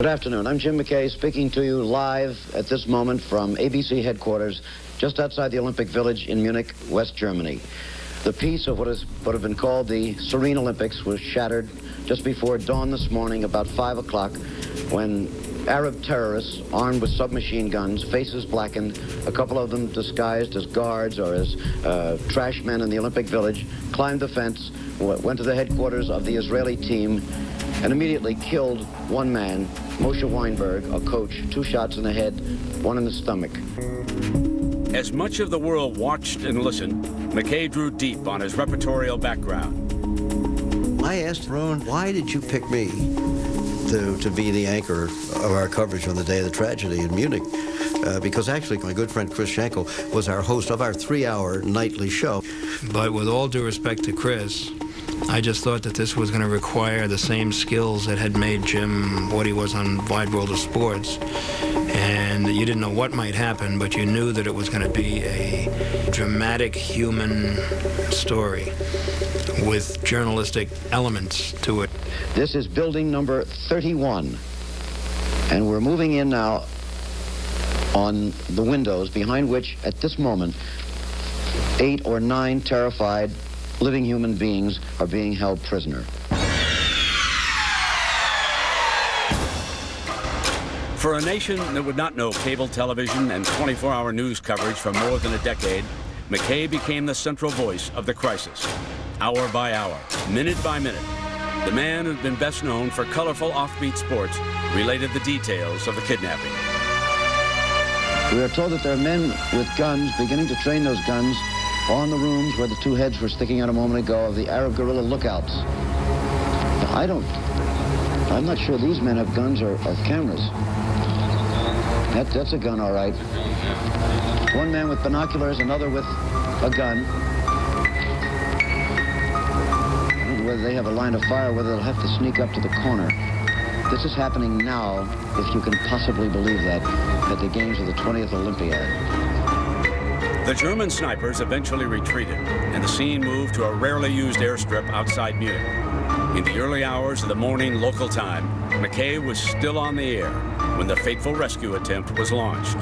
Good afternoon. I'm Jim McKay speaking to you live at this moment from ABC headquarters just outside the Olympic Village in Munich, West Germany. The peace of what have been called the Serene Olympics was shattered just before dawn this morning, about 5 o'clock, when Arab terrorists armed with submachine guns, faces blackened, a couple of them disguised as guards or as trash men in the Olympic Village, climbed the fence, went to the headquarters of the Israeli team, and immediately killed one man, Moshe Weinberg, a coach, 2 shots in the head, 1 in the stomach. As much of the world watched and listened, McKay drew deep on his repertorial background. I asked Ron, why did you pick me to be the anchor of our coverage on the day of the tragedy in Munich? Because actually my good friend Chris Schenkel was our host of our 3-hour nightly show. But with all due respect to Chris, I just thought that this was going to require the same skills that had made Jim what he was on Wide World of Sports. And you didn't know what might happen, but you knew that it was going to be a dramatic human story with journalistic elements to it. This is building number 31. And we're moving in now on the windows behind which, at this moment, 8 or 9 terrified living human beings are being held prisoner. For a nation that would not know cable television and 24-hour news coverage for more than a decade, McKay became the central voice of the crisis. Hour by hour, minute by minute, the man who'd been best known for colorful offbeat sports related the details of the kidnapping. We are told that there are men with guns beginning to train those guns on the rooms where the 2 heads were sticking out a moment ago of the Arab guerrilla lookouts. I'm not sure these men have guns or cameras. That's a gun, all right. One man with binoculars, another with a gun. I don't know whether they have a line of fire, whether they'll have to sneak up to the corner. This is happening now, if you can possibly believe that, at the games of the 20th Olympiad. The German snipers eventually retreated, and the scene moved to a rarely used airstrip outside Munich. In the early hours of the morning local time, McKay was still on the air when the fateful rescue attempt was launched.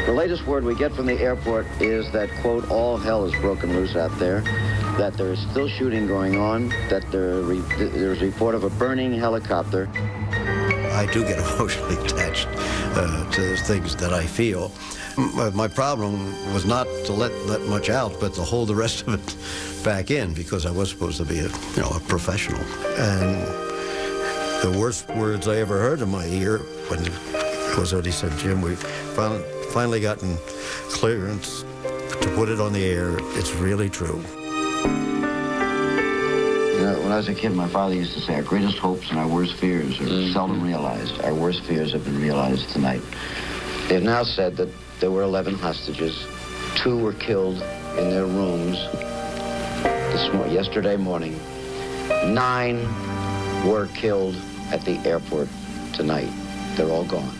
The latest word we get from the airport is that, quote, all hell is broken loose out there, that there is still shooting going on, that there's a report of a burning helicopter. I do get emotionally attached to the things that I feel. My problem was not to let much out, but to hold the rest of it back in, because I was supposed to be a professional. And the worst words I ever heard in my ear was when he said, "Jim, we've finally gotten clearance to put it on the air. It's really true." You know, when I was a kid, my father used to say, our greatest hopes and our worst fears are seldom realized. Our worst fears have been realized tonight. They've now said that there were 11 hostages. 2 were killed in their rooms yesterday morning. 9 were killed at the airport tonight. They're all gone.